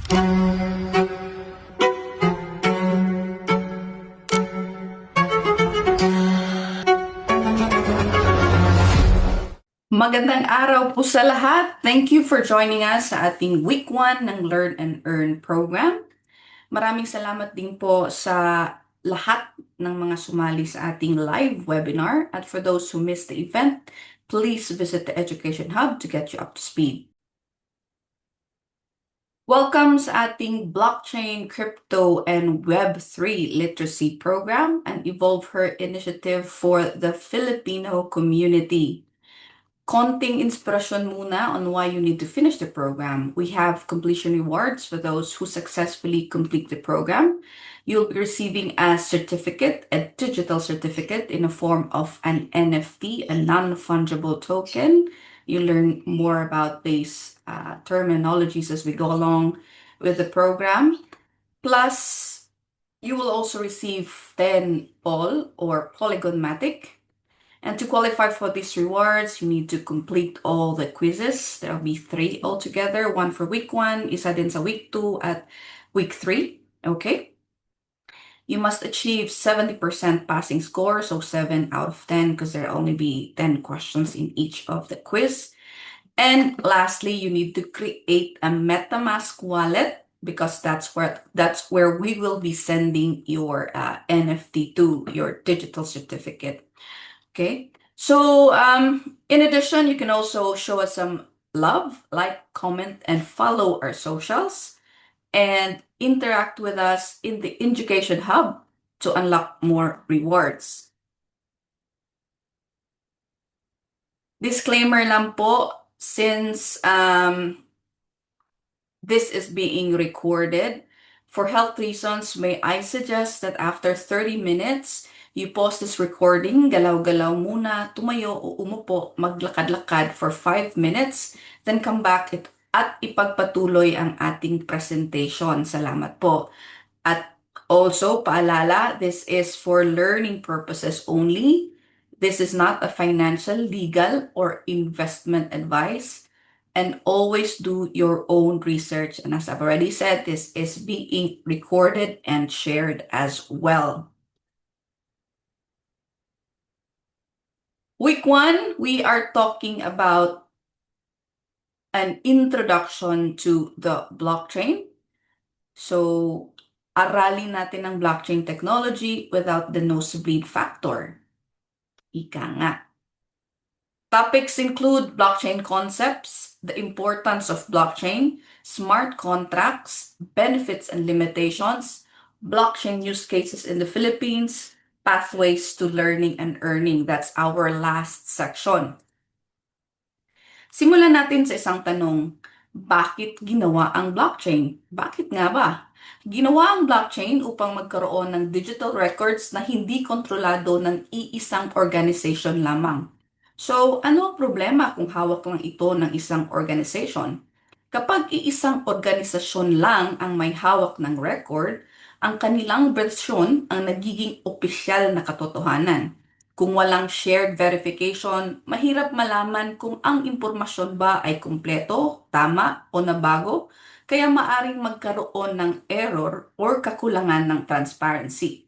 Magandang araw po sa lahat. Thank you for joining us sa ating week 1 ng Learn and Earn program. Maraming salamat din po sa lahat ng mga sumali sa ating live webinar. At for those who missed the event, please visit the Education Hub to get you up to speed. Welcome sa ating Blockchain, Crypto, and Web3 Literacy Program, an Evolve Her initiative for the Filipino community. Konting inspirasyon muna on why you need to finish the program. We have completion rewards for those who successfully complete the program. You'll be receiving a certificate, a digital certificate in the form of an NFT, a non-fungible token. You learn more about these terminologies as we go along with the program. Plus, you will also receive 10 Pol or Polygon Matic. And to qualify for these rewards, you need to complete all the quizzes. There will be 3 altogether, one for week 1, isa din sa week 2 at week 3. Okay? You must achieve 70% passing score, so 7 out of 10, because there will only be 10 questions in each of the quiz. And lastly, you need to create a MetaMask wallet, because that's where we will be sending your NFT to, your digital certificate. Okay, so in addition, you can also show us some love, like, comment, and follow our socials, and interact with us in the Education Hub to unlock more rewards. Disclaimer lang po, since this is being recorded, for health reasons, may I suggest that after 30 minutes, you pause this recording, galaw-galaw muna, tumayo o umupo, maglakad-lakad for 5 minutes, then come back at ipagpatuloy ang ating presentation. Salamat po. At also, paalala, this is for learning purposes only. This is not a financial, legal, or investment advice. And always do your own research. And as I've already said, this is being recorded and shared as well. Week 1, we are talking about an introduction to the blockchain. So, aralin natin ang blockchain technology without the nosebleed factor. Ika nga. Topics include blockchain concepts, the importance of blockchain, smart contracts, benefits and limitations, blockchain use cases in the Philippines, pathways to learning and earning. That's our last section. Simulan natin sa isang tanong. Bakit ginawa ang blockchain? Bakit nga ba? Ginawa ang blockchain upang magkaroon ng digital records na hindi kontrolado ng iisang organization lamang. So, ano ang problema kung hawak lang ito ng isang organization? Kapag iisang organisasyon lang ang may hawak ng record, ang kanilang bersyon ang nagiging opisyal na katotohanan. Kung walang shared verification, mahirap malaman kung ang impormasyon ba ay kumpleto, tama, o nabago, kaya maaring magkaroon ng error or kakulangan ng transparency.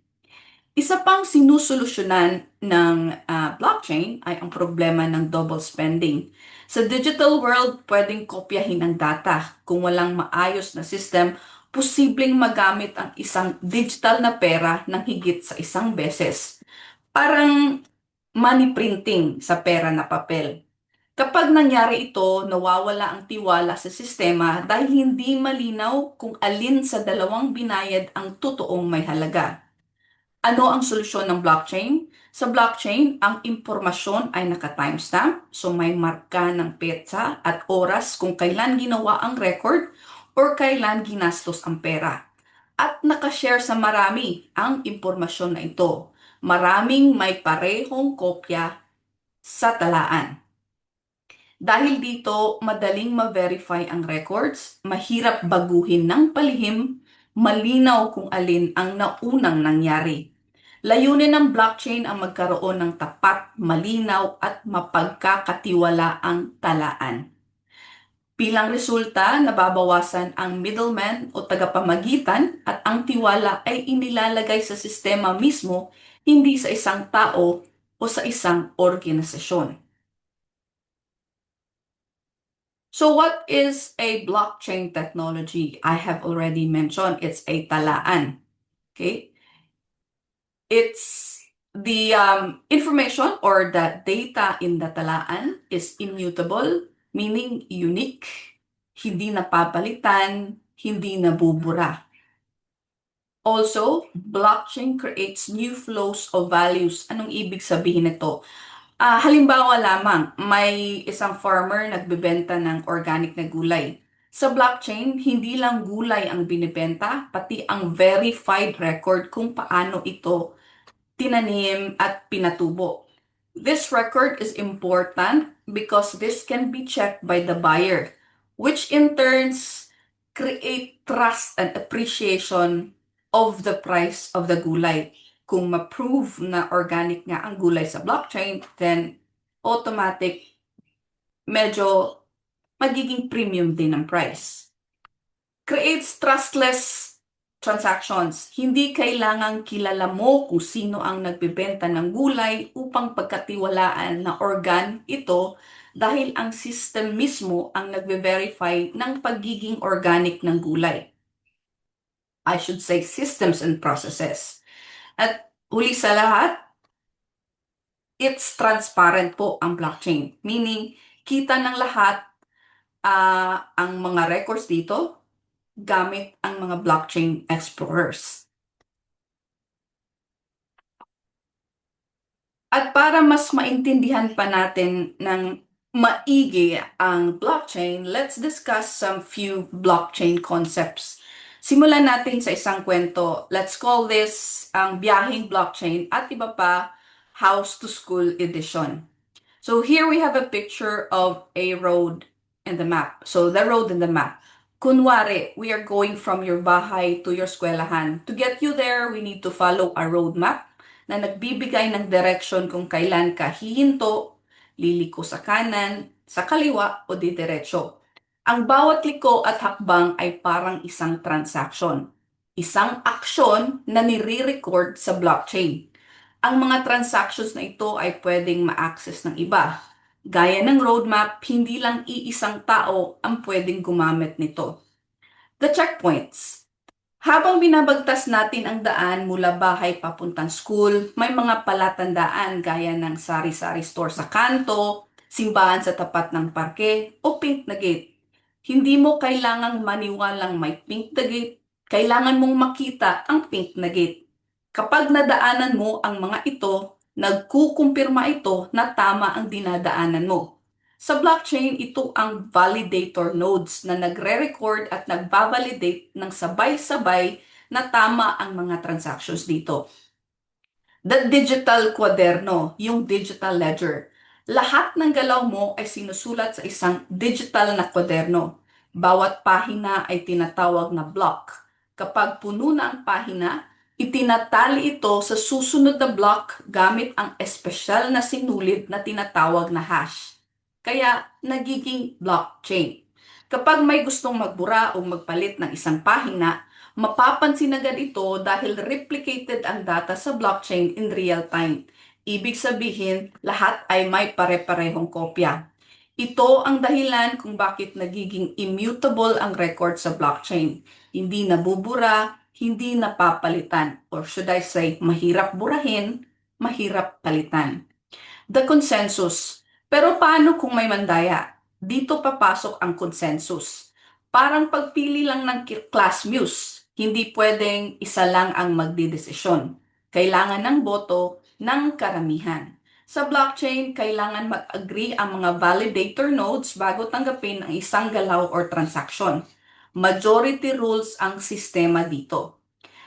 Isa pang sinusolusyonan ng blockchain ay ang problema ng double spending. Sa digital world, pwedeng kopyahin ang data. Kung walang maayos na system, posibleng magamit ang isang digital na pera ng higit sa isang beses. Parang money printing sa pera na papel. Kapag nangyari ito, nawawala ang tiwala sa sistema dahil hindi malinaw kung alin sa dalawang binayad ang totoong may halaga. Ano ang solusyon ng blockchain? Sa blockchain, ang impormasyon ay naka-timestamp, so may marka ng petsa at oras kung kailan ginawa ang record or kailan ginastos ang pera. At nakashare sa marami ang impormasyon na ito. Maraming may parehong kopya sa talaan. Dahil dito, madaling ma-verify ang records, mahirap baguhin ng palihim, malinaw kung alin ang naunang nangyari. Layunin ng blockchain ang magkaroon ng tapat, malinaw at mapagkakatiwalaang talaan. Bilang resulta, nababawasan ang middleman o tagapamagitan at ang tiwala ay inilalagay sa sistema mismo, hindi sa isang tao o sa isang organisasyon. So what is a blockchain technology? I have already mentioned it's a talaan. Okay? It's the information or the data in the talaan is immutable, meaning unique, hindi napapalitan, hindi nabubura. Also, blockchain creates new flows of values. Anong ibig sabihin nito? Halimbawa lamang, may isang farmer nagbebenta ng organic na gulay. Sa blockchain, hindi lang gulay ang binibenta, pati ang verified record kung paano ito tinanim at pinatubo. This record is important because this can be checked by the buyer, which in turns create trust and appreciation of the price of the gulay. Kung ma-prove na organic nga ang gulay sa blockchain, then automatic medyo magiging premium din ang price. Creates trustless transactions. Hindi kailangang kilala mo kung sino ang nagbebenta ng gulay upang pagkatiwalaan na organ ito dahil ang system mismo ang nagbe-verify ng pagiging organic ng gulay. I should say systems and processes. At huli sa lahat, it's transparent po ang blockchain. Meaning, kita ng lahat ang mga records dito gamit ang mga blockchain explorers. At para mas maintindihan pa natin ng maigi ang blockchain, let's discuss some few blockchain concepts. Simulan natin sa isang kwento. Let's call this ang biyaheng blockchain at iba pa, house to school edition. So here we have a picture of a road and the map. So the road and the map. Kunwari, we are going from your bahay to your eskwelahan. To get you there, we need to follow a road map na nagbibigay ng direction kung kailan ka hihinto, liliko sa kanan, sa kaliwa o didiretso. Ang bawat liko at hakbang ay parang isang transaction. Isang aksyon na nire-record sa blockchain. Ang mga transactions na ito ay pwedeng ma-access ng iba. Gaya ng roadmap, hindi lang iisang tao ang pwedeng gumamit nito. The checkpoints. Habang binabagtas natin ang daan mula bahay papuntang school, may mga palatandaan gaya ng sari-sari store sa kanto, simbahan sa tapat ng parke, o pink na gate. Hindi mo kailangang maniwalang may pink na gate, kailangan mong makita ang pink na gate. Kapag nadaanan mo ang mga ito, nagkukumpirma ito na tama ang dinadaanan mo. Sa blockchain, ito ang validator nodes na nagre-record at nagbabalidate ng sabay-sabay na tama ang mga transactions dito. The digital kwaderno, yung digital ledger. Lahat ng galaw mo ay sinusulat sa isang digital na kwaderno. Bawat pahina ay tinatawag na block. Kapag puno na ang pahina, itinatali ito sa susunod na block gamit ang espesyal na sinulid na tinatawag na hash. Kaya nagiging blockchain. Kapag may gustong magbura o magpalit ng isang pahina, mapapansin agad ito dahil replicated ang data sa blockchain in real time. Ibig sabihin, lahat ay may pare-parehong kopya. Ito ang dahilan kung bakit nagiging immutable ang record sa blockchain. Hindi nabubura, hindi napapalitan, or should I say, mahirap burahin, mahirap palitan. The consensus. Pero paano kung may mandaya? Dito papasok ang consensus. Parang pagpili lang ng class muse. Hindi pwedeng isa lang ang magdidesisyon. Kailangan ng boto ng karamihan. Sa blockchain, kailangan mag-agree ang mga validator nodes bago tanggapin ang isang galaw or transaction. Majority rules ang sistema dito.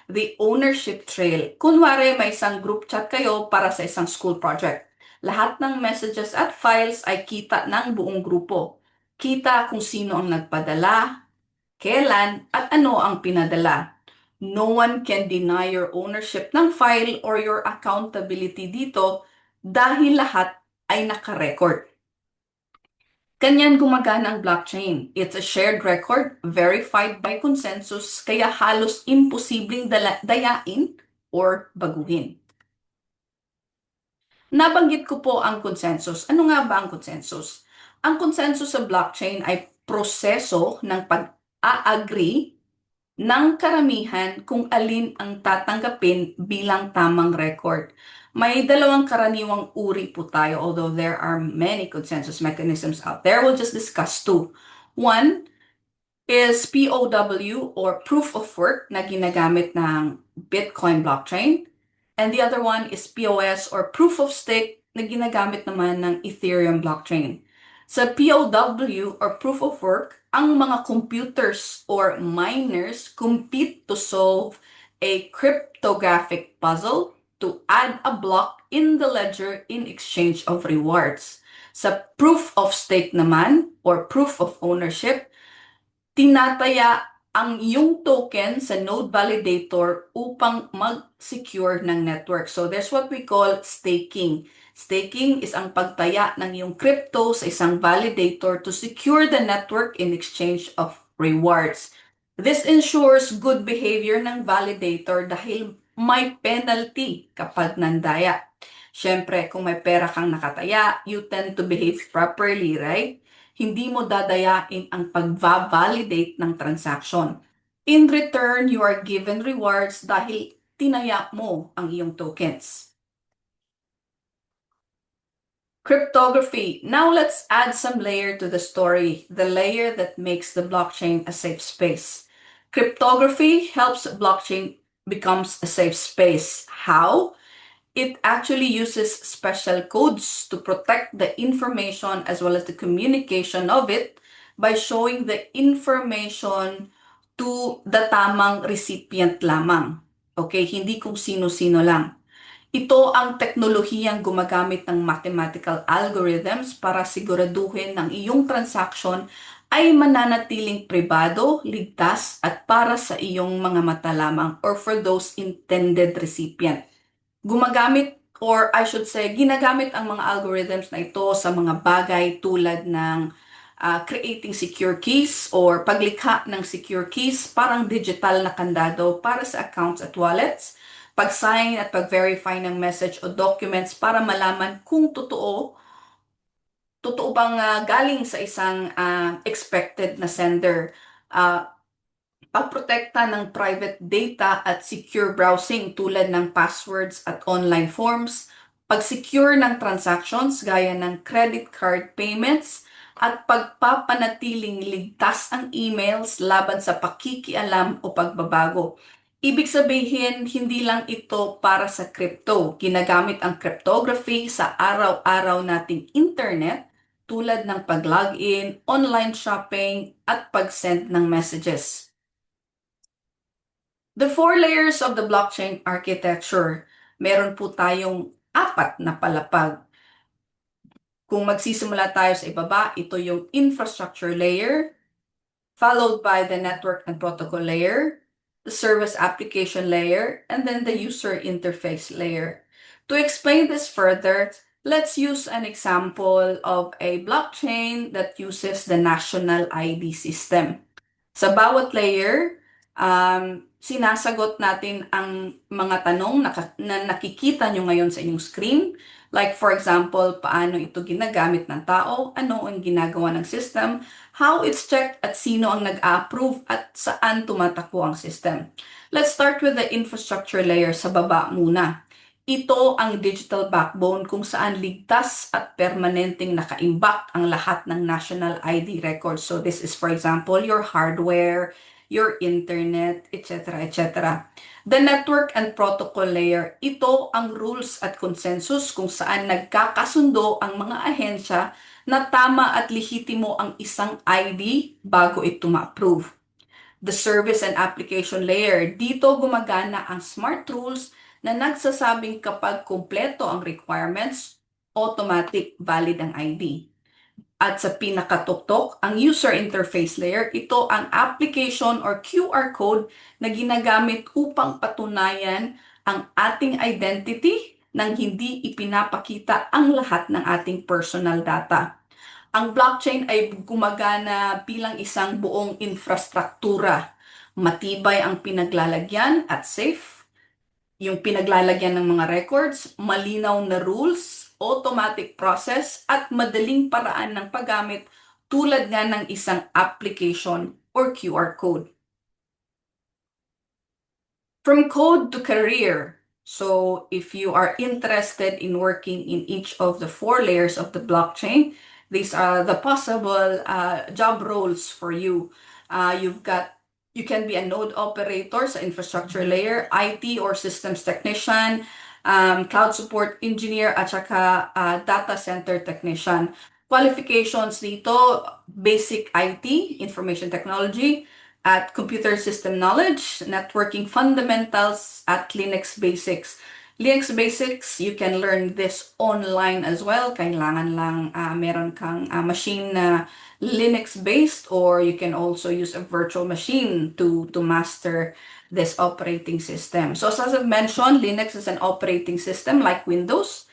The ownership trail. Kunwari may isang group chat kayo para sa isang school project. Lahat ng messages at files ay kita ng buong grupo. Kita kung sino ang nagpadala, kailan, at ano ang pinadala. No one can deny your ownership ng file or your accountability dito dahil lahat ay nakarecord. Ganyan gumagana ang blockchain. It's a shared record, verified by consensus, kaya halos imposibleng dayain or baguhin. Nabanggit ko po ang consensus. Ano nga ba ang consensus? Ang consensus sa blockchain ay proseso ng pag-a-agree ng karamihan kung alin ang tatanggapin bilang tamang record. May dalawang karaniwang uri po tayo, although there are many consensus mechanisms out there. We'll just discuss two. One is POW or proof of work na ginagamit ng Bitcoin blockchain. And the other one is POS or proof of stake na ginagamit naman ng Ethereum blockchain. Sa POW or proof of work, ang mga computers or miners compete to solve a cryptographic puzzle to add a block in the ledger in exchange of rewards. Sa proof of stake naman or proof of ownership, tinataya ang iyong token sa node validator upang mag-secure ng network. So that's what we call staking. Staking is ang pagtaya ng iyong crypto sa isang validator to secure the network in exchange of rewards. This ensures good behavior ng validator dahil may penalty kapag nandaya. Siyempre, kung may pera kang nakataya, you tend to behave properly, right? Hindi mo dadayain ang pag-validate ng transaction. In return, you are given rewards dahil tinaya mo ang iyong tokens. Cryptography. Now let's add some layer to the story, the layer that makes the blockchain a safe space. Cryptography helps blockchain becomes a safe space. How? It actually uses special codes to protect the information as well as the communication of it by showing the information to the tamang recipient lamang. Okay, hindi kung sino-sino lang. Ito ang teknolohiyang gumagamit ng mathematical algorithms para siguraduhin ng iyong transaction ay mananatiling pribado, ligtas, at para sa iyong mga mata lamang or for those intended recipient. Gumagamit or I should say, ginagamit ang mga algorithms na ito sa mga bagay tulad ng creating secure keys or paglikha ng secure keys, parang digital na kandado para sa accounts at wallets, pag-sign at pag-verify ng message o documents para malaman kung totoo bang galing sa isang expected na sender. Pagprotekta ng private data at secure browsing tulad ng passwords at online forms, pag-secure ng transactions gaya ng credit card payments, at pagpapanatiling ligtas ang emails laban sa pakikialam o pagbabago. Ibig sabihin, hindi lang ito para sa crypto. Ginagamit ang cryptography sa araw-araw nating internet tulad ng pag-login, online shopping, at pag-send ng messages. The four layers of the blockchain architecture, meron po tayong apat na palapag. Kung magsisimula tayo sa ibaba, ito yung infrastructure layer, followed by the network and protocol layer, the service application layer, and then the user interface layer. To explain this further, let's use an example of a blockchain that uses the national ID system. Sa bawat layer, sinasagot natin ang mga tanong na nakikita nyo ngayon sa inyong screen. Like for example, paano ito ginagamit ng tao, ano ang ginagawa ng system, how it's checked at sino ang nag-approve at saan tumatakbo ang system. Let's start with the infrastructure layer sa baba muna. Ito ang digital backbone kung saan ligtas at permanenteng nakaimbak ang lahat ng national ID records. So this is for example, your hardware, your internet, etc., etc. The network and protocol layer, ito ang rules at consensus kung saan nagkakasundo ang mga ahensya na tama at lehitimo ang isang ID bago ito ma-approve. The service and application layer, dito gumagana ang smart rules na nagsasabing kapag kumpleto ang requirements, automatic valid ang ID. At sa pinakatuktok, ang user interface layer, ito ang application or QR code na ginagamit upang patunayan ang ating identity nang hindi ipinapakita ang lahat ng ating personal data. Ang blockchain ay gumagana bilang isang buong infrastruktura. Matibay ang pinaglalagyan at safe. Yung pinaglalagyan ng mga records, malinaw na rules, automatic process, at madaling paraan ng paggamit tulad nga ng isang application or QR code. From code to career. So if you are interested in working in each of the four layers of the blockchain, these are the possible job roles for you. You can be a node operator sa infrastructure layer, IT or systems technician, cloud support engineer, at saka data center technician. Qualifications dito, basic IT, information technology, at computer system knowledge, networking fundamentals, at Linux basics. Linux basics, you can learn this online as well. Kailangan lang meron kang machine na Linux-based, or you can also use a virtual machine to master this operating system. So as I've mentioned, Linux is an operating system like Windows.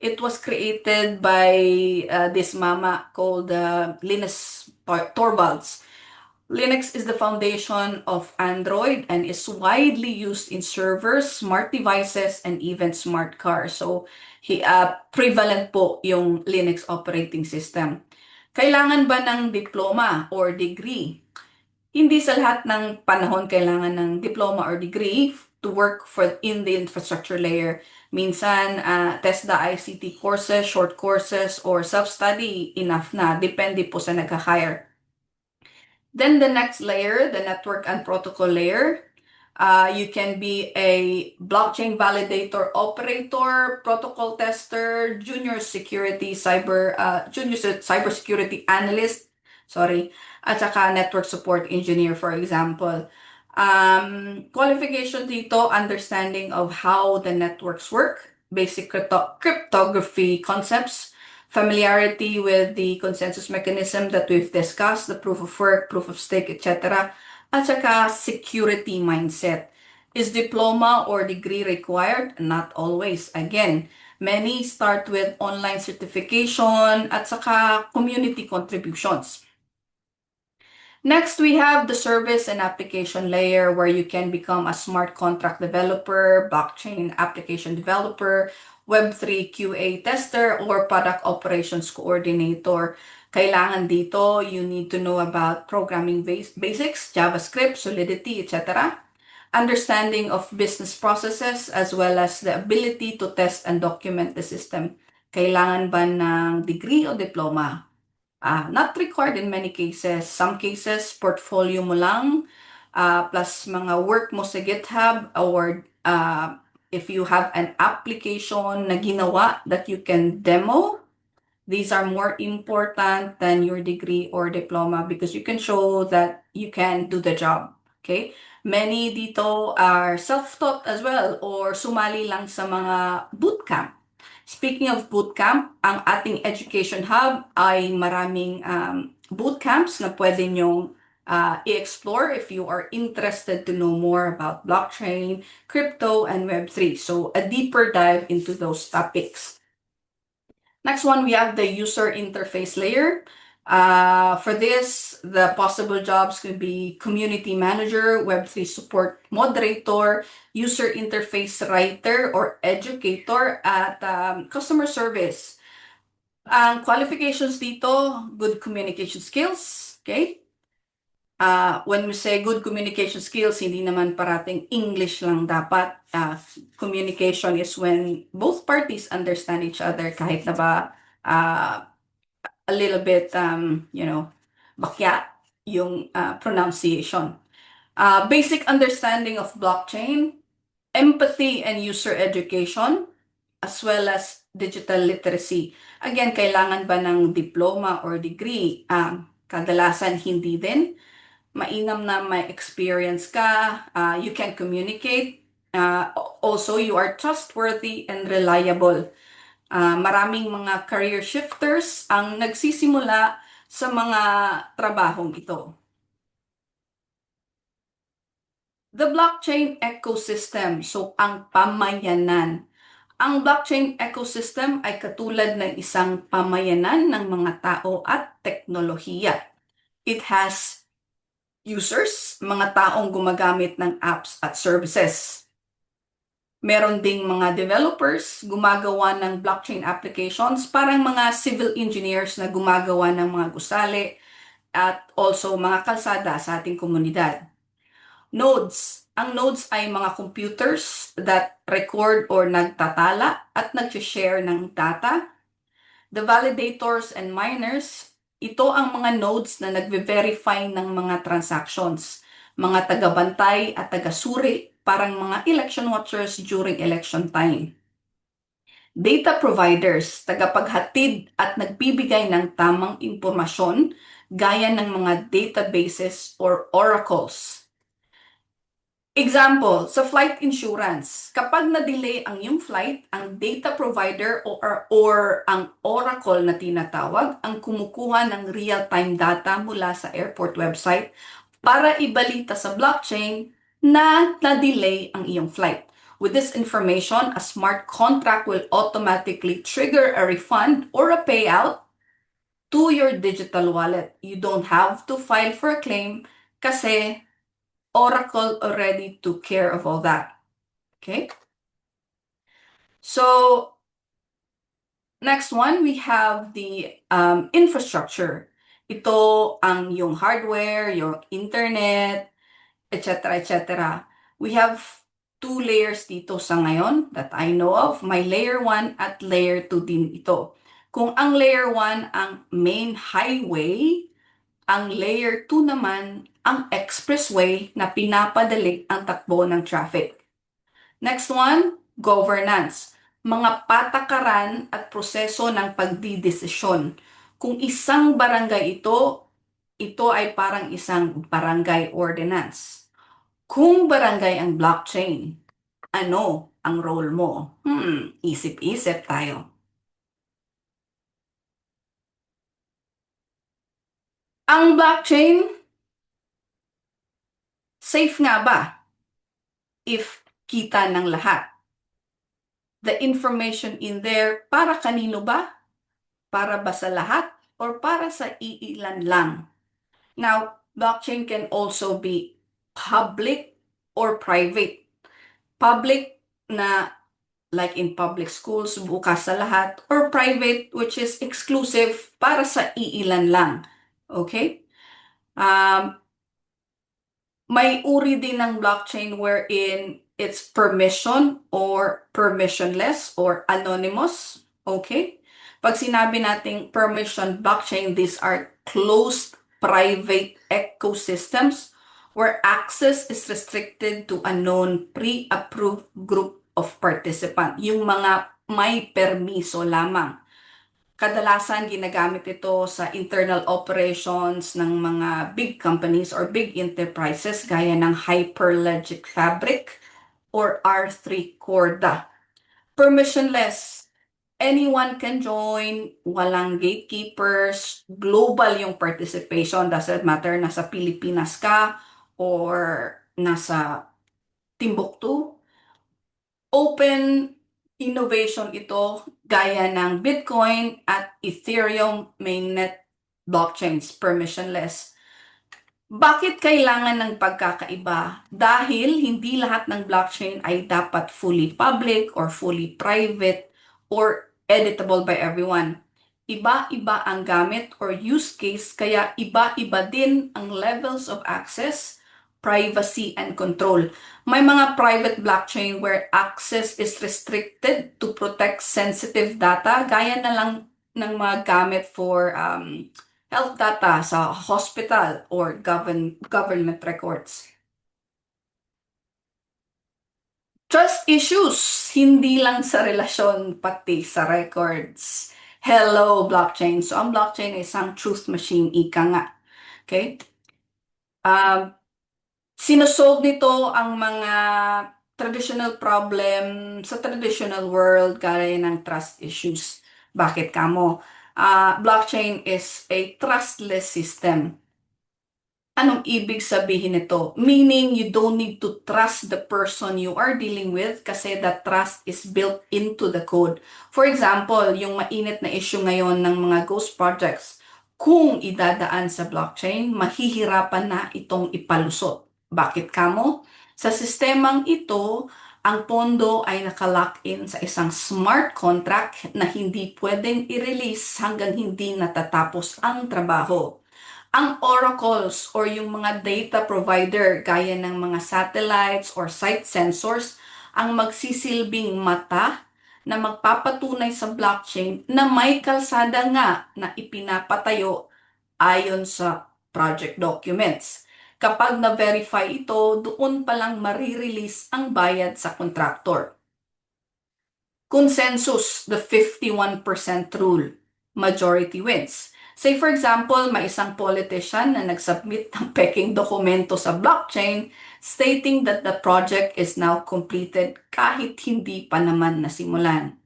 It was created by this mama called Linus Torvalds. Linux is the foundation of Android and is widely used in servers, smart devices, and even smart cars. So, prevalent po yung Linux operating system. Kailangan ba ng diploma or degree? Hindi sa lahat ng panahon kailangan ng diploma or degree to work in the infrastructure layer. Minsan, TESDA ICT courses, short courses, or self-study enough na. Depende po sa nag-hire. Then the next layer, the network and protocol layer, you can be a blockchain validator operator, protocol tester, junior cybersecurity analyst, sorry, at saka network support engineer, for example. Qualification dito, understanding of how the networks work, basic cryptography concepts, familiarity with the consensus mechanism that we've discussed, the proof of work, proof of stake, etc. At saka security mindset. Is diploma or degree required? Not always. Again, many start with online certification at saka community contributions. Next, we have the service and application layer where you can become a smart contract developer, blockchain application developer, Web3 QA tester, or product operations coordinator. Kailangan dito, you need to know about programming basics, JavaScript, Solidity, etc. Understanding of business processes, as well as the ability to test and document the system. Kailangan ba ng degree o diploma? Not required in many cases. Some cases, portfolio mo lang, plus mga work mo sa GitHub, or if you have an application na ginawa that you can demo, these are more important than your degree or diploma because you can show that you can do the job. Okay? Many dito are self-taught as well or sumali lang sa mga bootcamp. Speaking of bootcamp, ang ating education hub ay maraming bootcamps na pwede nyong i-explore if you are interested to know more about blockchain, crypto, and Web3. So a deeper dive into those topics. Next one, we have the user interface layer. For this, the possible jobs could be community manager, Web3 support moderator, user interface writer or educator, at customer service. Ang qualifications dito, good communication skills, okay? When we say good communication skills, hindi naman parating English lang dapat. Communication is when both parties understand each other kahit na ba a little bit, bakya yung pronunciation. Basic understanding of blockchain, empathy and user education, as well as digital literacy. Again, kailangan ba ng diploma or degree? Kadalasan hindi din. Mainam na may experience ka, you can communicate, also you are trustworthy and reliable. Maraming mga career shifters ang nagsisimula sa mga trabahong ito. The blockchain ecosystem, so ang pamayanan. Ang blockchain ecosystem ay katulad ng isang pamayanan ng mga tao at teknolohiya. It has users, mga taong gumagamit ng apps at services. Meron ding mga developers gumagawa ng blockchain applications, parang mga civil engineers na gumagawa ng mga gusali at also mga kalsada sa ating komunidad. Nodes. Ang nodes ay mga computers that record or nagtatala at nag-share ng data. The validators and miners, ito ang mga nodes na nagve-verify ng mga transactions, mga tagabantay at tagasuri, parang mga election watchers during election time. Data providers, tagapaghatid at nagbibigay ng tamang impormasyon gaya ng mga databases or oracles. Example, sa flight insurance, kapag na-delay ang iyong flight, ang data provider or ang oracle na tinatawag ang kumukuha ng real-time data mula sa airport website para ibalita sa blockchain na na-delay ang iyong flight. With this information, a smart contract will automatically trigger a refund or a payout to your digital wallet. You don't have to file for a claim kasi Oracle already took care of all that. Okay? So, next one, we have the infrastructure. Ito ang yung hardware, yung internet, etc., etc. We have two layers dito sa ngayon that I know of. May layer 1 at layer 2 din ito. Kung ang layer 1 ang main highway, ang layer 2 naman ang expressway na pinapadali ang takbo ng traffic. Next one, governance. Mga patakaran at proseso ng pagdidesisyon. Kung isang barangay ito ay parang isang barangay ordinance. Kung barangay ang blockchain, ano ang role mo? Isip-isip tayo. Ang blockchain, safe nga ba if kita ng lahat? The information in there, para kanino ba? Para ba sa lahat? Or para sa iilan lang? Now, blockchain can also be public or private. Public na like in public schools, bukas sa lahat, or private which is exclusive para sa iilan lang. Okay? May uri din ng blockchain wherein it's permission or permissionless or anonymous. Okay? Pag sinabi nating permission blockchain, these are closed private ecosystems where access is restricted to a known pre-approved group of participants. Yung mga may permiso lamang. Kadalasan ginagamit ito sa internal operations ng mga big companies or big enterprises gaya ng Hyperlogic Fabric or R3 Corda. Permissionless. Anyone can join, walang gatekeepers, global yung participation, doesn't matter nasa Pilipinas ka or nasa Timbuktu. Open innovation ito gaya ng Bitcoin at Ethereum mainnet blockchains, permissionless. Bakit kailangan ng pagkakaiba? Dahil hindi lahat ng blockchain ay dapat fully public or fully private or editable by everyone. Iba-iba ang gamit or use case, kaya iba-iba din ang levels of access, privacy, and control. May mga private blockchain where access is restricted to protect sensitive data, gaya na lang ng mga gamit for health data sa hospital or government records. Trust issues, hindi lang sa relasyon, pati sa records. Hello, blockchain. So, ang blockchain ay isang truth machine, ika nga. Okay? Sinosolve nito ang mga traditional problem sa traditional world gaya ng trust issues. Bakit kamo? Blockchain is a trustless system. Anong ibig sabihin nito? Meaning, you don't need to trust the person you are dealing with kasi that trust is built into the code. For example, yung mainit na issue ngayon ng mga ghost projects, kung idadaan sa blockchain, mahihirapan na itong ipalusot. Bakit kamo? Sa sistemang ito, ang pondo ay nakalock in sa isang smart contract na hindi pwedeng i-release hanggang hindi natatapos ang trabaho. Ang oracles or yung mga data provider gaya ng mga satellites or site sensors ang magsisilbing mata na magpapatunay sa blockchain na may kalsada nga na ipinapatayo ayon sa project documents. Kapag na-verify ito, doon pa lang marirelease ang bayad sa contractor. Consensus, the 51% rule. Majority wins. Say for example, may isang politician na nag-submit ng peking dokumento sa blockchain stating that the project is now completed kahit hindi pa naman nasimulan.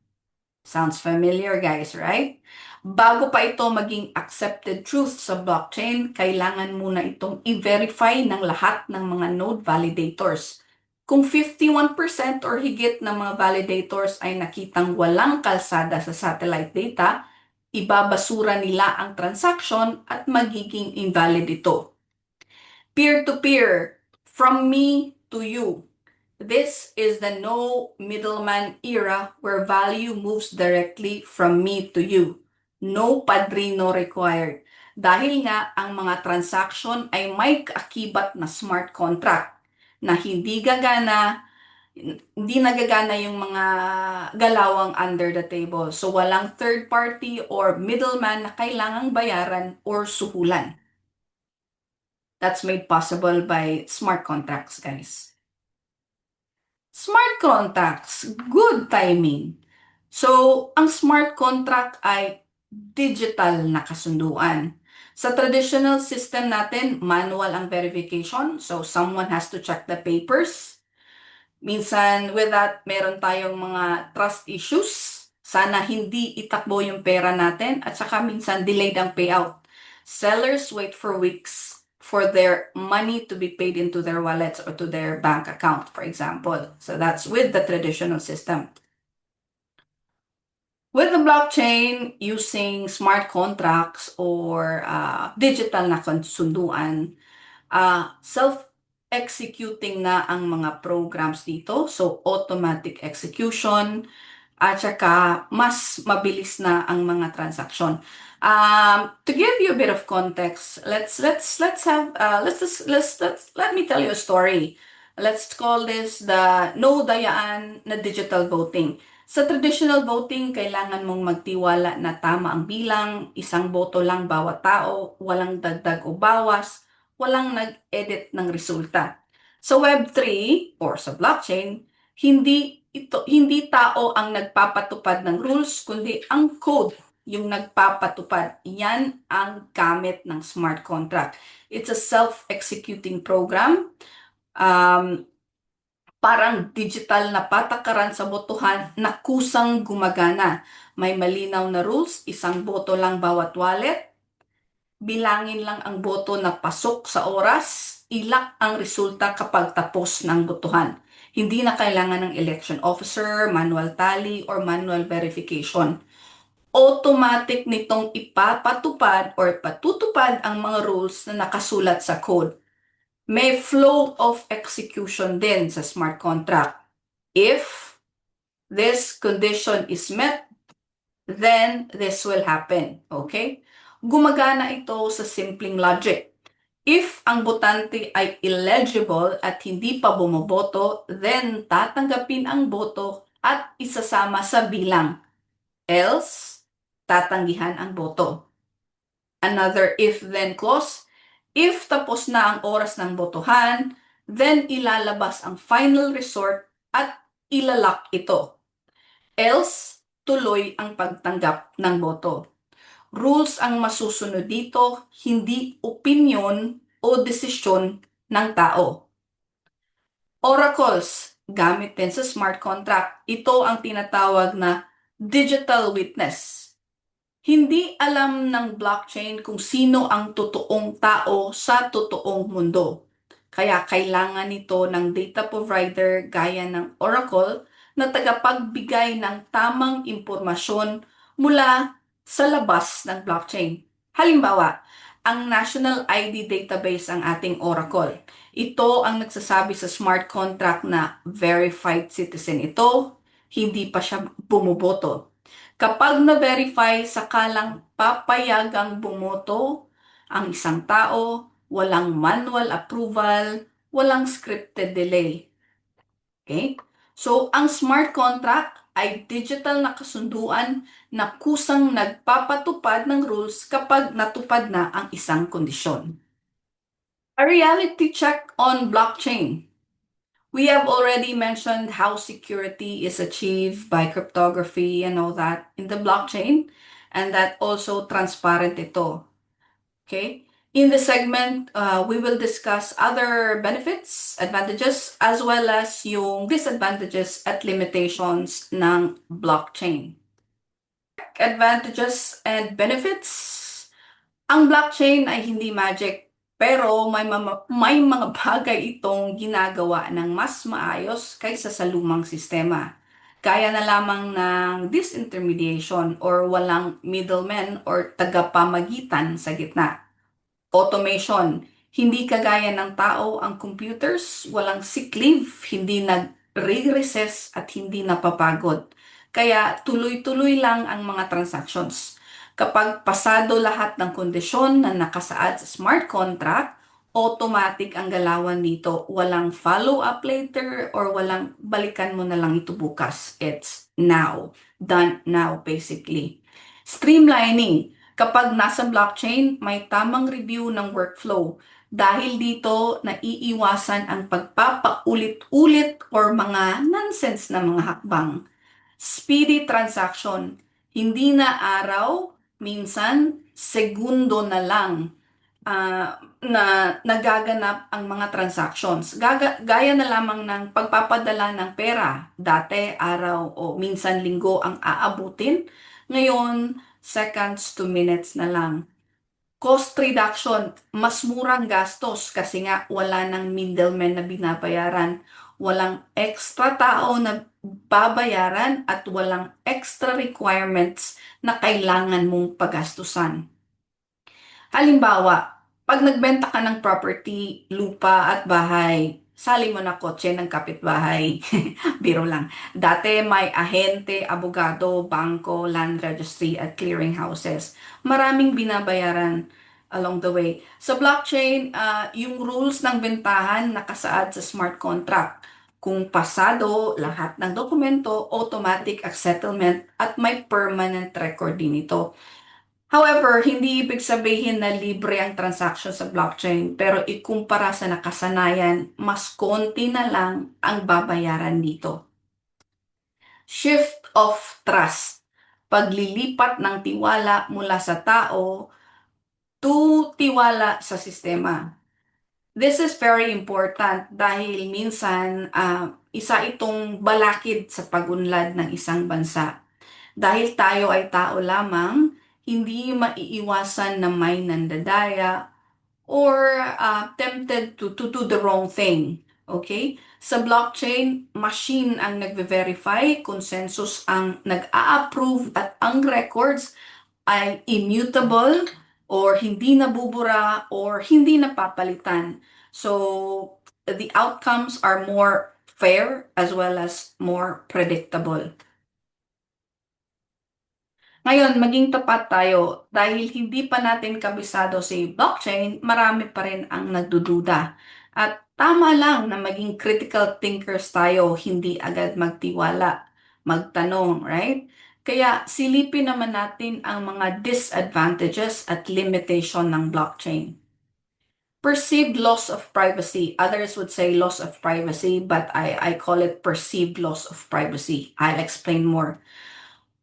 Sounds familiar, guys, right? Bago pa ito maging accepted truth sa blockchain, kailangan muna itong i-verify ng lahat ng mga node validators. Kung 51% or higit ng mga validators ay nakitang walang kalsada sa satellite data, ibabasura nila ang transaction at magiging invalid ito. Peer-to-peer, from me to you. This is the no middleman era where value moves directly from me to you. No padrino required. Dahil nga ang mga transaction ay may kaakibat na smart contract na hindi nagagana yung mga galawang under the table. So walang third party or middleman na kailangang bayaran or suhulan. That's made possible by smart contracts, guys. Smart contracts, good timing. So, ang smart contract ay digital na kasunduan. Sa traditional system natin, manual ang verification. So, someone has to check the papers. Minsan, with that, meron tayong mga trust issues. Sana hindi itakbo yung pera natin at saka minsan delayed ang payout. Sellers wait for weeks for their money to be paid into their wallets or to their bank account, for example. So that's with the traditional system. With the blockchain, using smart contracts or digital na kasunduan, self-executing na ang mga programs dito. So, automatic execution, at saka mas mabilis na ang mga transaksyon. To give you a bit of context, let me tell you a story. Let's call this the no dayaan na digital voting. Sa traditional voting, kailangan mong magtiwala na tama ang bilang, isang boto lang bawat tao, walang dagdag o bawas, walang nag-edit ng resulta. Sa Web3 or sa blockchain, hindi tao ang nagpapatupad ng rules, kundi ang code yung nagpapatupad. Yan ang gamit ng smart contract. It's a self-executing program. Parang digital na patakaran sa botohan na kusang gumagana. May malinaw na rules, isang boto lang bawat wallet, bilangin lang ang boto na pasok sa oras, ilak ang resulta kapag tapos ng botohan. Hindi na kailangan ng election officer, manual tally, or manual verification. Automatic nitong ipapatupad or patutupad ang mga rules na nakasulat sa code. May flow of execution din sa smart contract. If this condition is met, then this will happen. Okay? Gumagana ito sa simpleng logic. If ang botante ay illegible at hindi pa bumoboto, then tatanggapin ang boto at isasama sa bilang. Else, tatanggihan ang boto. Another if-then clause, if tapos na ang oras ng botohan, then ilalabas ang final resort at ilalak ito. Else, tuloy ang pagtanggap ng boto. Rules ang masusunod dito, hindi opinion o desisyon ng tao. Oracles, gamit din sa smart contract. Ito ang tinatawag na digital witness. Hindi alam ng blockchain kung sino ang totoong tao sa totoong mundo. Kaya kailangan nito ng data provider gaya ng Oracle na tagapagbigay ng tamang impormasyon mula sa labas ng blockchain. Halimbawa, ang National ID Database ang ating Oracle. Ito ang nagsasabi sa smart contract na verified citizen ito, hindi pa siya bumuboto. Kapag na-verify, sakalang papayagang bumoto ang isang tao, walang manual approval, walang scripted delay. Okay? So, ang smart contract ay digital na kasunduan na kusang nagpapatupad ng rules kapag natupad na ang isang kondisyon. A reality check on blockchain. We have already mentioned how security is achieved by cryptography and all that in the blockchain, and that also transparent ito. Okay? In this segment, we will discuss other benefits, advantages, as well as yung disadvantages at limitations ng blockchain. Advantages and benefits. Ang blockchain ay hindi magic, pero may mga bagay itong ginagawa ng mas maayos kaysa sa lumang sistema. Kaya na lamang ng disintermediation or walang middleman or tagapamagitan sa gitna. Automation. Hindi kagaya ng tao ang computers, walang sick leave, hindi nag-recess at hindi napapagod. Kaya tuloy-tuloy lang ang mga transactions. Kapag pasado lahat ng kondisyon na nakasaad sa smart contract, automatic ang galawan dito. Walang follow-up later or walang balikan mo na lang ito bukas. It's now. Done now, basically. Streamlining. Kapag nasa blockchain, may tamang review ng workflow. Dahil dito, naiiwasan ang pagpapaulit-ulit or mga nonsense na mga hakbang. Speedy transaction. Hindi na araw, minsan segundo na lang na nagaganap ang mga transactions. Gaya na lamang ng pagpapadala ng pera. Dati, araw o minsan linggo ang aabutin. Ngayon, seconds to minutes na lang. Cost reduction, mas murang gastos kasi nga wala nang middleman na binabayaran. Walang extra tao na babayaran at walang extra requirements na kailangan mong pagastusan. Halimbawa, pag nagbenta ka ng property, lupa at bahay, sali mo na kotse ng kapitbahay. Biro lang. Dati may ahente, abogado, bangko, land registry at clearing houses. Maraming binabayaran along the way. Sa blockchain, yung rules ng bentahan nakasaad sa smart contract. Kung pasado lahat ng dokumento, automatic settlement at may permanent record din ito. However, hindi ibig sabihin na libre ang transaction sa blockchain, pero ikumpara sa nakasanayan, mas konti na lang ang babayaran dito. Shift of trust. Paglilipat ng tiwala mula sa tao to tiwala sa sistema. This is very important dahil minsan isa itong balakid sa pag-unlad ng isang bansa. Dahil tayo ay tao lamang, hindi maiiwasan na may nandadaya or tempted to do the wrong thing. Okay? Sa blockchain, machine ang nagve-verify, consensus ang nag-a-approve at ang records ay immutable or hindi nabubura or hindi napapalitan. So, the outcomes are more fair as well as more predictable. Ngayon, maging tapat tayo dahil hindi pa natin kabisado si blockchain, marami pa rin ang nagdududa. At tama lang na maging critical thinkers tayo, hindi agad magtiwala, magtanong, right? Kaya silipin naman natin ang mga disadvantages at limitation ng blockchain. Perceived loss of privacy. Others would say loss of privacy, but I call it perceived loss of privacy. I'll explain more.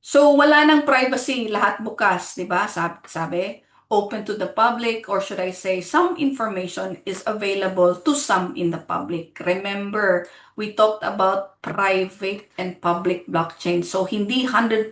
So, wala nang privacy, lahat bukas, di ba? Sabi, open to the public, or should I say, some information is available to some in the public. Remember, we talked about private and public blockchain. So, hindi 100%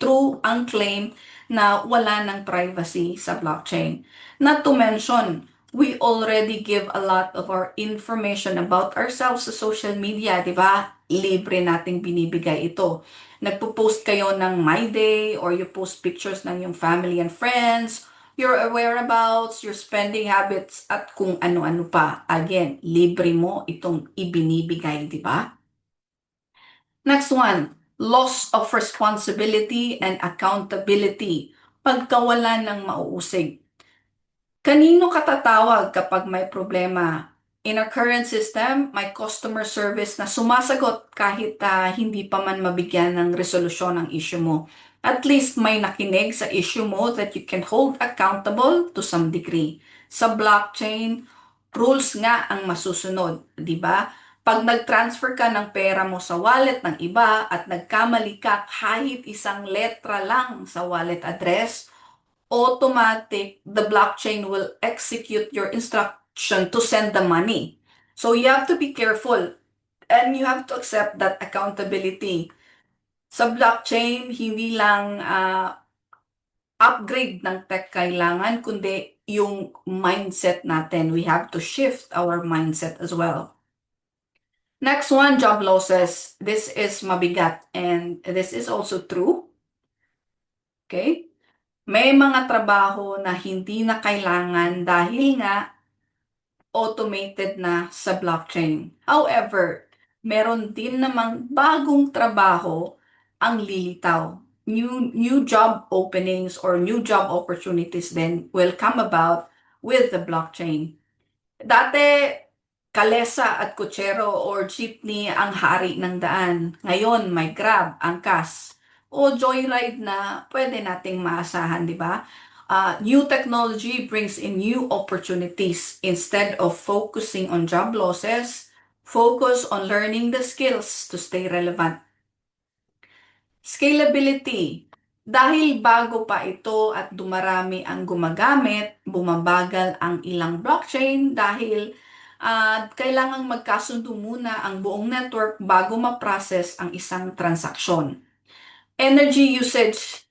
true ang claim na wala ng privacy sa blockchain. Not to mention, we already give a lot of our information about ourselves sa social media, di ba? Libre nating binibigay ito. Nagpo-post kayo ng My Day or you post pictures ng yung family and friends, your whereabouts, your spending habits, at kung ano-ano pa. Again, libre mo itong ibinibigay, di ba? Next one, loss of responsibility and accountability. Pagkawala ng mauusig. Kanino ka tatawag kapag may problema? In our current system, may customer service na sumasagot kahit hindi pa man mabigyan ng resolusyon ang issue mo. At least may nakinig sa issue mo that you can hold accountable to some degree. Sa blockchain, rules nga ang masusunod, di ba? Pag nag-transfer ka ng pera mo sa wallet ng iba at nagkamali ka kahit isang letra lang sa wallet address, automatic, the blockchain will execute your instruction to send the money. So you have to be careful and you have to accept that accountability. Sa blockchain, hindi lang upgrade ng tech kailangan, kundi yung mindset natin. We have to shift our mindset as well. Next one, job losses. This is mabigat and this is also true. Okay? May mga trabaho na hindi na kailangan dahil nga automated na sa blockchain. However, meron din namang bagong trabaho ang lilitaw. New job openings or new job opportunities then will come about with the blockchain. Dati, kalesa at kutsero or jeepney ang hari ng daan. Ngayon, may Grab, angkas, o joyride na pwede nating maasahan, di ba? New technology brings in new opportunities. Instead of focusing on job losses, focus on learning the skills to stay relevant. Scalability. Dahil bago pa ito at dumarami ang gumagamit, bumabagal ang ilang blockchain dahil kailangang magkasundo muna ang buong network bago ma-process ang isang transaksyon. Energy usage.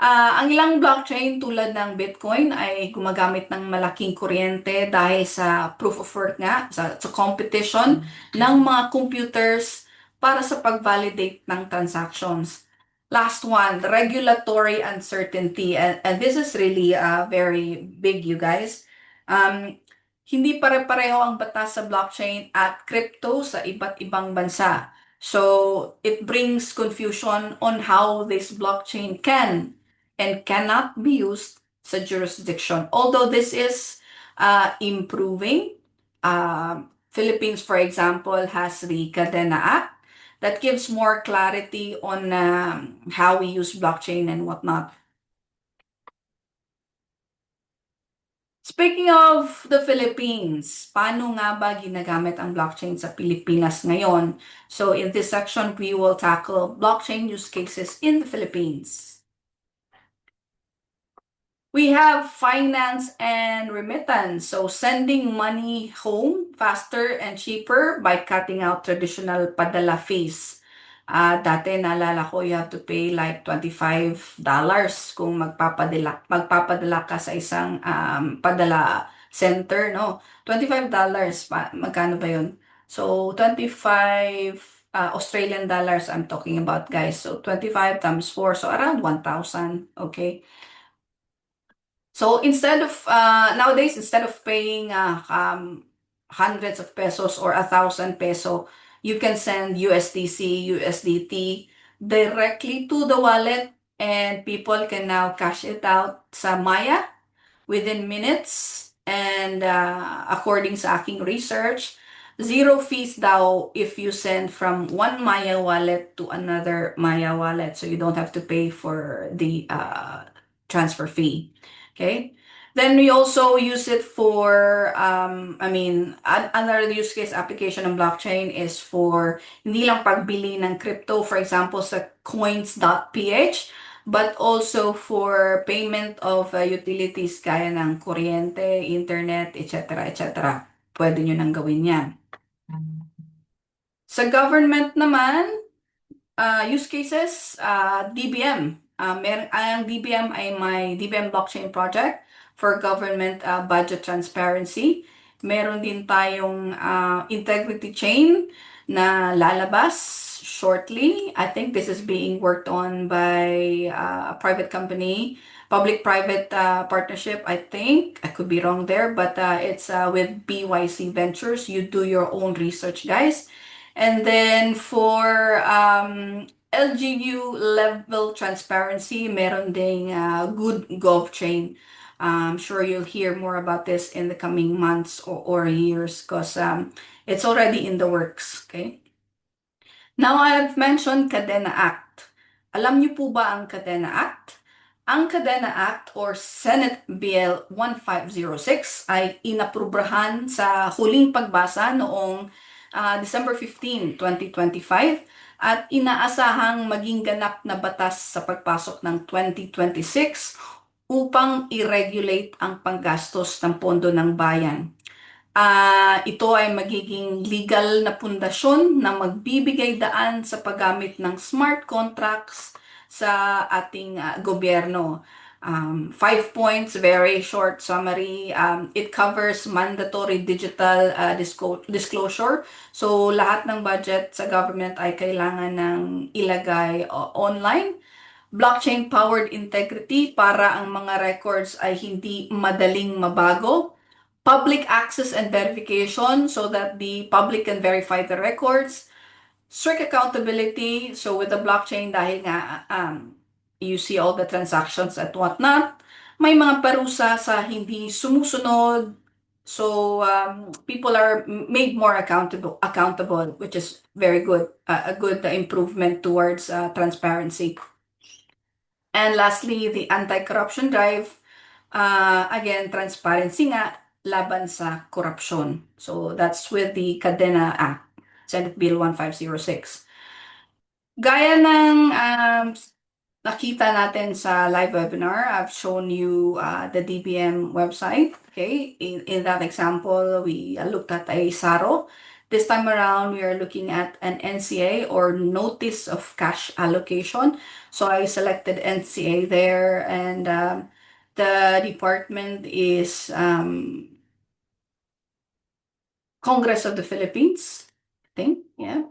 Ang ilang blockchain tulad ng Bitcoin ay gumagamit ng malaking kuryente dahil sa proof of work nga, sa competition ng mga computers para sa pag-validate ng transactions. Last one, regulatory uncertainty. And this is really very big, you guys. Hindi pare-pareho ang batas sa blockchain at crypto sa iba't ibang bansa. So it brings confusion on how this blockchain can and cannot be used sa jurisdiction. Although this is improving, Philippines, for example, has the Cadena Act that gives more clarity on how we use blockchain and whatnot. Speaking of the Philippines, paano nga ba ginagamit ang blockchain sa Pilipinas ngayon? So in this section, we will tackle blockchain use cases in the Philippines. We have finance and remittance. So sending money home faster and cheaper by cutting out traditional padala fees. Dati naalala ko, you have to pay like $25 kung magpapadala ka sa isang padala center, no? $25, magkano ba yun? So, 25 Australian dollars I'm talking about, guys. So, 25 times 4, so around 1,000, okay? So nowadays, instead of paying hundreds of pesos or 1,000 peso, you can send USDC, USDT directly to the wallet and people can now cash it out sa Maya within minutes. And according sa aking research, zero fees daw if you send from one Maya wallet to another Maya wallet. So you don't have to pay for the transfer fee. Okay. Then we also use it for, another use case application ng blockchain is for hindi lang pagbili ng crypto, for example, sa coins.ph, but also for payment of utilities kaya ng kuryente, internet, etc. etc. Pwede nyo nang gawin yan. Sa government naman, use cases, DBM. Ang DBM ay may DBM Blockchain Project for Government Budget Transparency. Meron din tayong Integrity Chain na lalabas shortly. I think this is being worked on by a private company, public-private partnership, I think. I could be wrong there, but it's with BYC Ventures. You do your own research, guys. And then for LGU level transparency, meron ding good GovChain. I'm sure you'll hear more about this in the coming months or years because it's already in the works. Okay. Now I've mentioned Cadena Act. Alam niyo po ba ang Cadena Act? Ang Cadena Act or Senate Bill 1506 ay inaprubahan sa huling pagbasa noong December 15, 2025 at inaasahang maging ganap na batas sa pagpasok ng 2026 upang i-regulate ang panggastos ng pondo ng bayan. Ito ay magiging legal na pundasyon na magbibigay daan sa paggamit ng smart contracts sa ating gobyerno. 5 points, very short summary. It covers mandatory digital disclosure. So, lahat ng budget sa government ay kailangan ng ilagay online. Blockchain-powered integrity para ang mga records ay hindi madaling mabago. Public access and verification so that the public can verify the records. Strict accountability, so with the blockchain dahil nga you see all the transactions at whatnot, may mga parusa sa hindi sumusunod. So people are made more accountable, which is very good, a good improvement towards transparency. And lastly, the anti-corruption drive. Again, transparency nga laban sa korupsyon. So that's with the Cadena Act, Senate Bill 1506. Gaya ng nakita natin sa live webinar, I've shown you the DBM website. Okay, in that example, we looked at a SARO. This time around, we are looking at an NCA or Notice of Cash Allocation. So I selected NCA there, and the department is Congress of the Philippines, I think, yeah.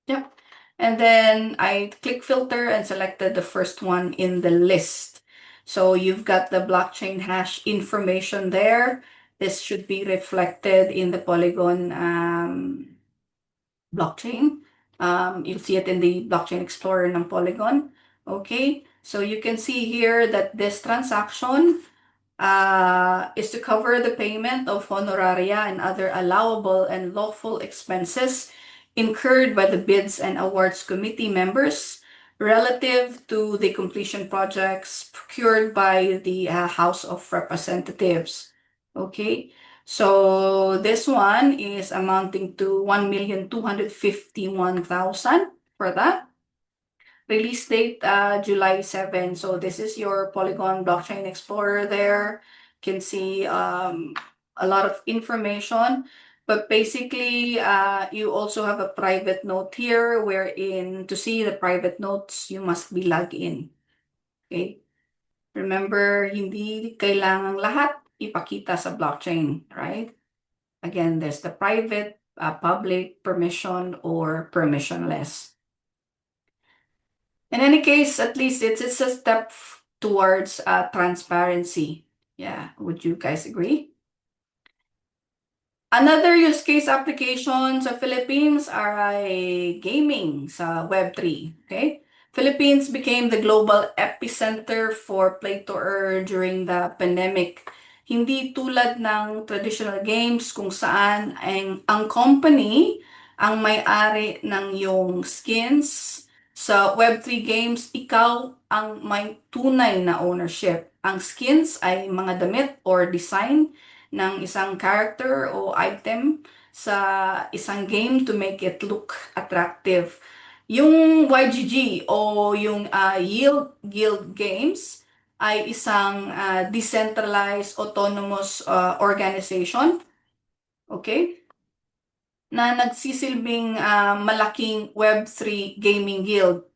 Yep. And then I click filter and selected the first one in the list. So you've got the blockchain hash information there. This should be reflected in the Polygon blockchain. You'll see it in the Blockchain Explorer ng Polygon. Okay, so you can see here that this transaction is to cover the payment of honoraria and other allowable and lawful expenses incurred by the Bids and Awards Committee members relative to the completion projects procured by the House of Representatives. Okay, so this one is amounting to 1,251,000 for that. Release date July 7. So this is your Polygon Blockchain Explorer there. You can see a lot of information. But basically, you also have a private note here wherein to see the private notes, you must be logged in. Okay? Remember, hindi kailangang lahat ipakita sa blockchain, right? Again, there's the private, public, permission, or permissionless. In any case, at least it's a step towards transparency. Yeah, would you guys agree? Another use case application sa Philippines ay gaming sa Web3. Okay? Philippines became the global epicenter for play to earn during the pandemic. Hindi tulad ng traditional games kung saan ang company ang may-ari ng yung skins. Sa Web3 games, ikaw ang may tunay na ownership. Ang skins ay mga damit or design ng isang character o item sa isang game to make it look attractive. Yung YGG o yung Yield Guild Games ay isang decentralized autonomous organization, okay, na nagsisilbing malaking Web3 gaming guild.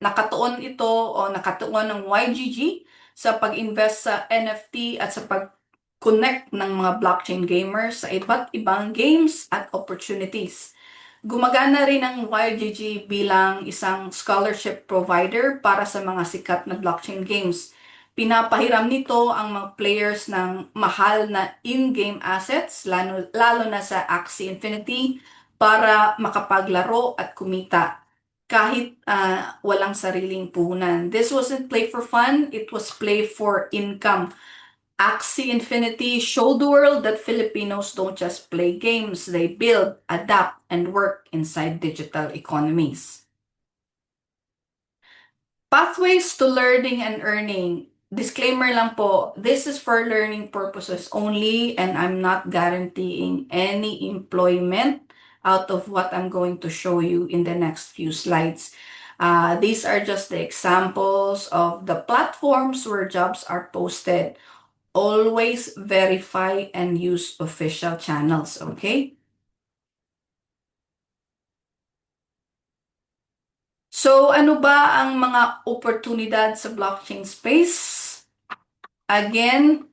Nakatuon ito o nakatuon ng YGG sa pag-invest sa NFT at sa pag-connect ng mga blockchain gamers sa iba't ibang games at opportunities. Gumagana rin ang YGG bilang isang scholarship provider para sa mga sikat na blockchain games. Pinapahiram nito ang mga players ng mahal na in-game assets, lalo na sa Axie Infinity, para makapaglaro at kumita kahit walang sariling puhunan. This wasn't play for fun, it was play for income. Axie Infinity showed the world that Filipinos don't just play games, they build, adapt, and work inside digital economies. Pathways to learning and earning. Disclaimer lang po, this is for learning purposes only and I'm not guaranteeing any employment out of what I'm going to show you in the next few slides. These are just the examples of the platforms where jobs are posted. Always verify and use official channels, okay? So, ano ba ang mga oportunidad sa blockchain space? Again,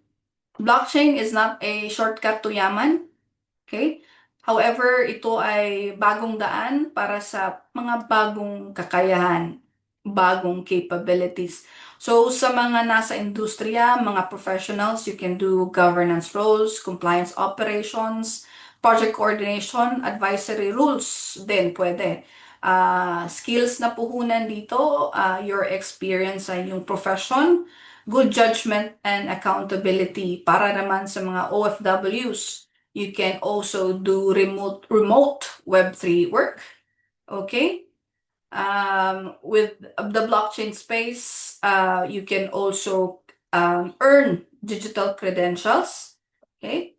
blockchain is not a shortcut to yaman. Okay? However, ito ay bagong daan para sa mga bagong kakayahan, bagong capabilities. So, sa mga nasa industriya, mga professionals, you can do governance roles, compliance operations, project coordination, advisory rules din pwede. Skills na puhunan dito, your experience sa inyong profession, good judgment and accountability para naman sa mga OFWs. You can also do remote Web3 work, okay? With the blockchain space, you can also earn digital credentials, okay?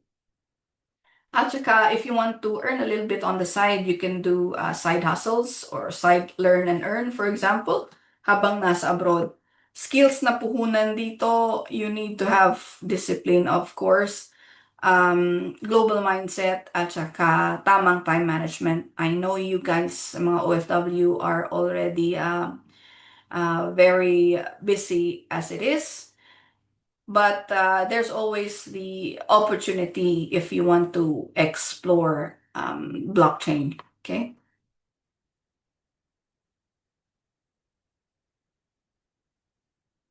At saka, if you want to earn a little bit on the side, you can do side hustles or side learn and earn, for example, habang nasa abroad. Skills na puhunan dito, you need to have discipline, of course, global mindset, at saka tamang time management. I know you guys, mga OFW, are already very busy as it is. But there's always the opportunity if you want to explore blockchain, okay?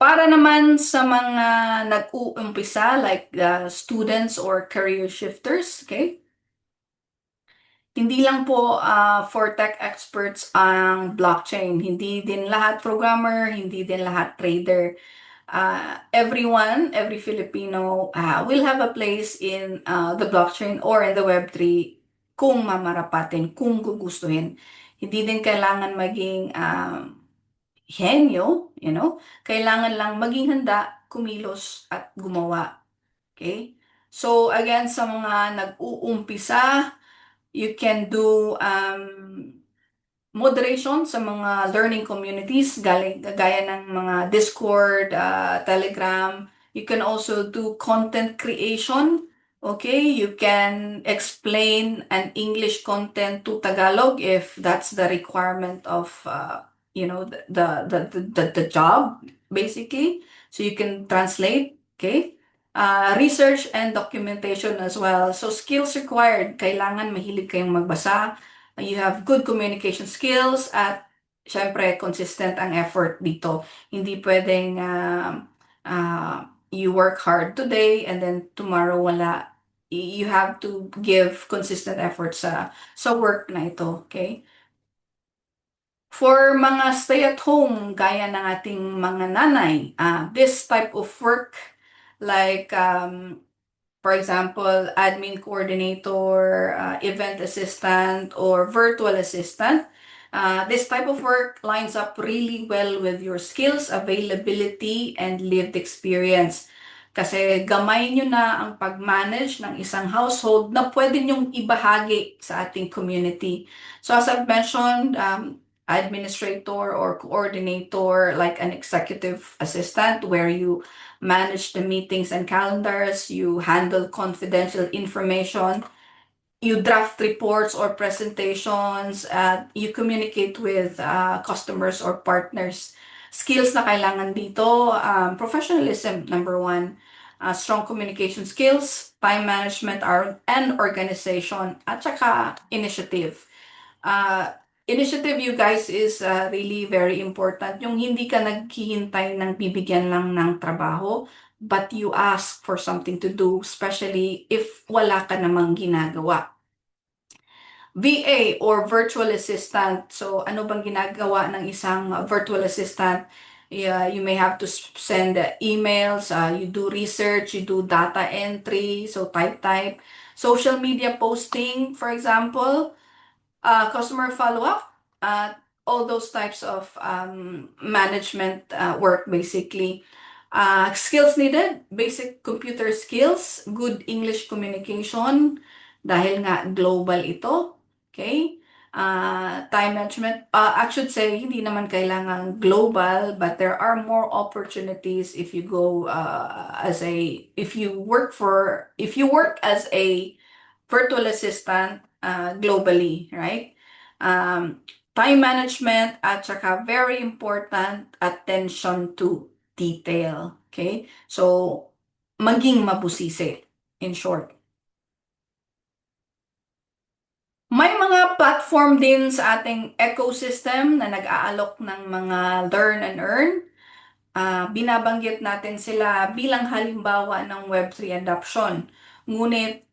Para naman sa mga nag-uumpisa like students or career shifters, okay? Hindi lang po for tech experts ang blockchain. Hindi din lahat programmer, hindi din lahat trader. Every Filipino will have a place in the blockchain or in the Web3 kung mamarapatin, kung gugustuhin. Hindi din kailangan maging henyo, kailangan lang maging handa, kumilos at gumawa. Okay? So again, sa mga nag-uumpisa, you can do moderation sa mga learning communities, gaya ng mga Discord, Telegram. You can also do content creation. Okay, you can explain an English content to Tagalog if that's the requirement of the job basically. So you can translate. Okay. Research and documentation as well. So skills required. Kailangan mahilig kayong magbasa. You have good communication skills at syempre consistent ang effort dito. Hindi pwedeng you work hard today and then tomorrow wala. You have to give consistent effort sa work na ito, okay? For mga stay-at-home, gaya ng ating mga nanay, this type of work, like for example, admin coordinator, event assistant, or virtual assistant, this type of work lines up really well with your skills, availability, and lived experience. Kasi gamay nyo na ang pag-manage ng isang household na pwede nyong ibahagi sa ating community. So as I've mentioned, administrator or coordinator, like an executive assistant, where you manage the meetings and calendars, you handle confidential information, you draft reports or presentations, you communicate with customers or partners. Skills na kailangan dito, professionalism, number one, strong communication skills, time management and organization, at saka initiative. Uh, Initiative, you guys, is really very important. Yung hindi ka naghihintay ng bibigyan lang ng trabaho, but you ask for something to do, especially if wala ka namang ginagawa. VA or virtual assistant. So, ano bang ginagawa ng isang virtual assistant? Yeah, you may have to send emails, you do research, you do data entry, so type. Social media posting, for example, customer follow-up, all those types of management work basically. Skills needed, basic computer skills, good English communication, dahil nga global ito. Okay? Time management, I should say, hindi naman kailangan global, but there are more opportunities if you go if you work as a virtual assistant globally, right? Time management at saka very important, attention to detail. Okay? So, maging mabusisi, in short. May mga platform din sa ating ecosystem na nag-aalok ng mga learn and earn. Binabanggit natin sila bilang halimbawa ng Web3 adoption. Ngunit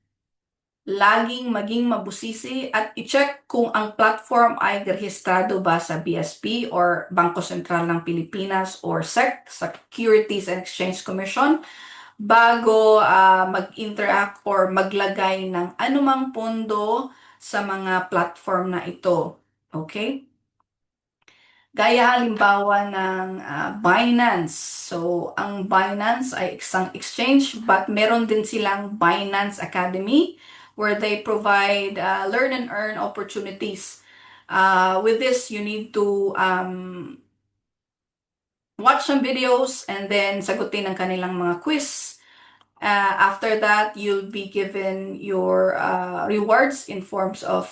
laging maging mabusisi at i-check kung ang platform ay rehistrado ba sa BSP or Bangko Sentral ng Pilipinas or SEC, Securities and Exchange Commission, bago mag-interact or maglagay ng anumang pondo sa mga platform na ito. Okay? Gaya halimbawa ng Binance. So, ang Binance ay isang exchange, but meron din silang Binance Academy where they provide learn and earn opportunities. With this, you need to watch some videos and then sagutin ang kanilang mga quiz. After that, you'll be given your rewards in forms of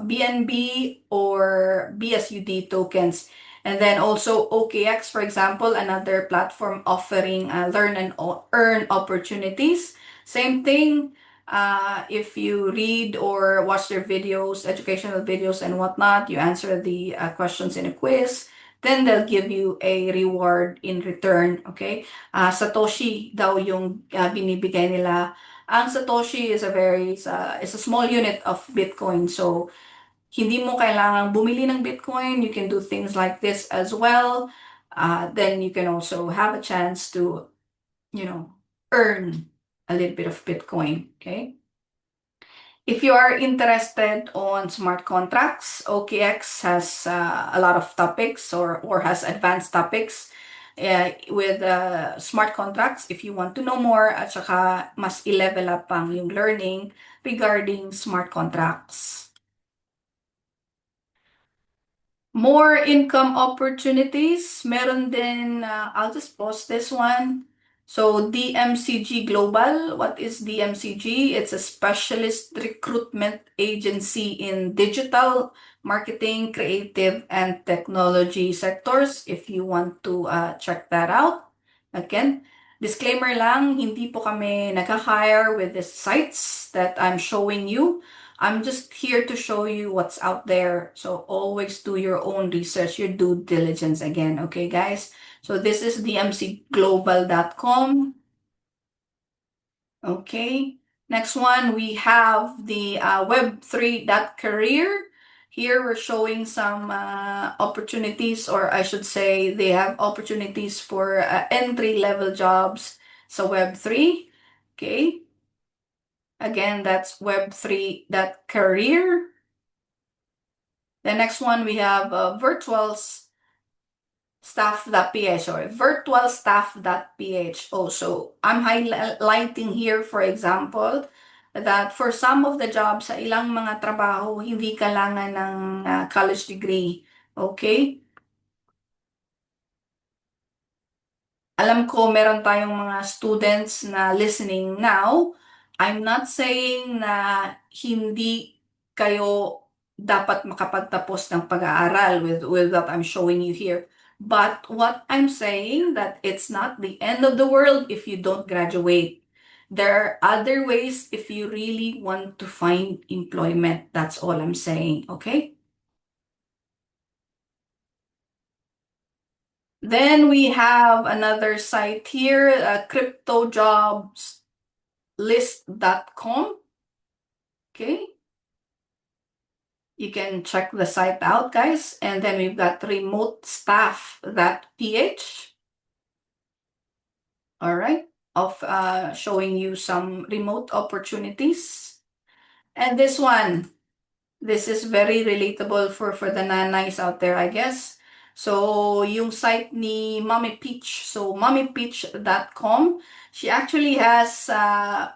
BNB or BSUD tokens. And then also OKX, for example, another platform offering learn and earn opportunities. Same thing, if you read or watch their videos, educational videos and whatnot, you answer the questions in a quiz, then they'll give you a reward in return, okay? Satoshi daw yung binibigay nila. Ang Satoshi is is a small unit of Bitcoin. So, hindi mo kailangang bumili ng Bitcoin. You can do things like this as well. Then you can also have a chance to, earn a little bit of Bitcoin, okay? If you are interested on smart contracts, OKX has a lot of topics or has advanced topics with smart contracts. If you want to know more, at saka mas i-level up pang yung learning regarding smart contracts. More income opportunities. Meron din, I'll just post this one. So DMCG Global, what is DMCG? It's a specialist recruitment agency in digital marketing, creative, and technology sectors. If you want to check that out. Again, disclaimer lang, hindi po kami nag-hire with the sites that I'm showing you. I'm just here to show you what's out there. So always do your own research, your due diligence again. Okay, guys? So this is dmcglobal.com. Okay. Next one, we have the web3.career. Here we're showing some opportunities, or I should say they have opportunities for entry-level jobs. So Web3. Okay. Again, that's web3.career. The next one, we have virtualstaff.ph or virtualstaff.ph also. I'm highlighting here, for example, that for some of the jobs sa ilang mga trabaho, hindi kailangan ng college degree. Okay? Alam ko meron tayong mga students na listening now. I'm not saying na hindi kayo dapat makapagtapos ng pag-aaral with what I'm showing you here. But what I'm saying that it's not the end of the world if you don't graduate. There are other ways if you really want to find employment. That's all I'm saying, okay? Then we have another site here, cryptojobslist.com. Okay, you can check the site out, guys. And then we've got remotestaff.ph. All right, of showing you some remote opportunities. And this one, this is very relatable for the nanays out there, I guess. So, yung site ni Mommy Peach. So, mommypeach.com. She actually has a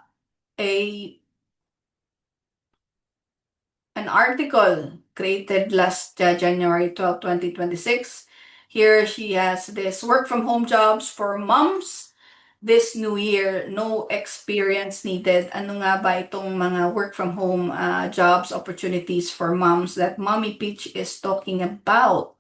an article created last January 12, 2026. Here she has this work from home jobs for moms this new year, no experience needed. Ano nga ba itong mga work from home jobs opportunities for moms that Mommy Peach is talking about?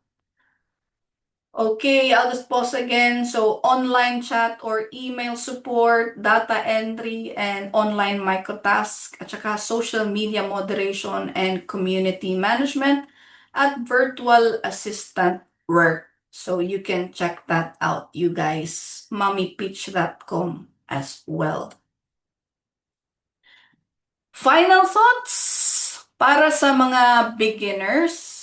Okay, I'll just pause again. So, online chat or email support, data entry, and online microtask, at saka social media moderation and community management at virtual assistant work. So, you can check that out, you guys. mommypitch.com as well. Final thoughts para sa mga beginners.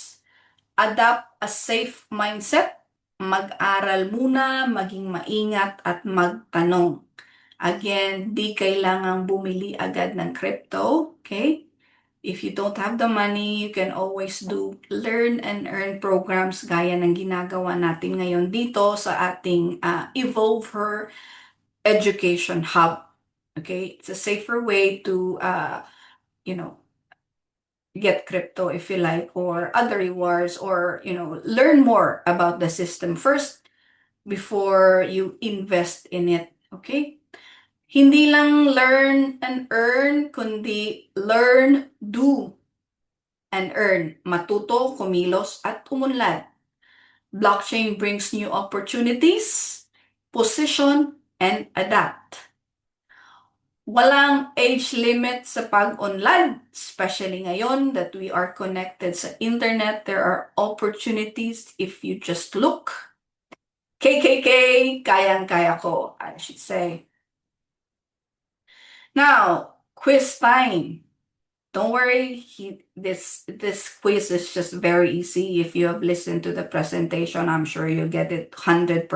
Adapt a safe mindset, mag-aral muna, maging maingat at magtanong. Again, di kailangang bumili agad ng crypto, okay? If you don't have the money, you can always do learn and earn programs gaya ng ginagawa natin ngayon dito sa ating Evolve Her Education Hub. Okay? It's a safer way to, you know, get crypto if you like, or other rewards, or learn more about the system first before you invest in it. Okay, hindi lang learn and earn, kundi learn, do, and earn. Matuto, kumilos, at umunlad. Blockchain brings new opportunities, position, and adapt. Walang age limit sa pag-unlad, especially ngayon that we are connected sa internet. There are opportunities if you just look. KKK, kayang-kaya ko, I should say. Now, quiz time. Don't worry, this quiz is just very easy. If you have listened to the presentation, I'm sure you'll get it 100%.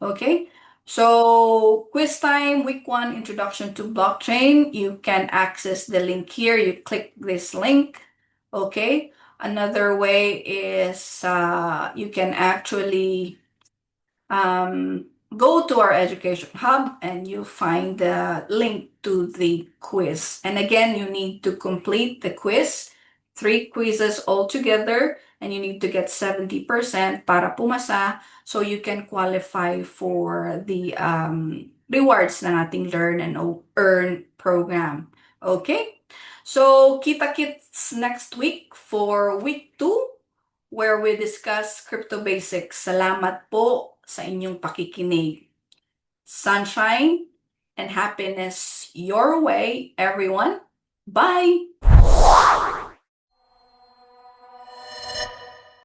Okay, so quiz time, week 1, introduction to blockchain. You can access the link here. You click this link. Okay, another way is you can actually go to our education hub and you'll find the link to the quiz. And again, you need to complete the quiz, 3 quizzes altogether, and you need to get 70% para pumasa so you can qualify for the rewards ng ating Learn and Earn program. Okay? So, kita-kits next week for week 2 where we discuss crypto basics. Salamat po sa inyong pakikinig. Sunshine and happiness your way, everyone. Bye!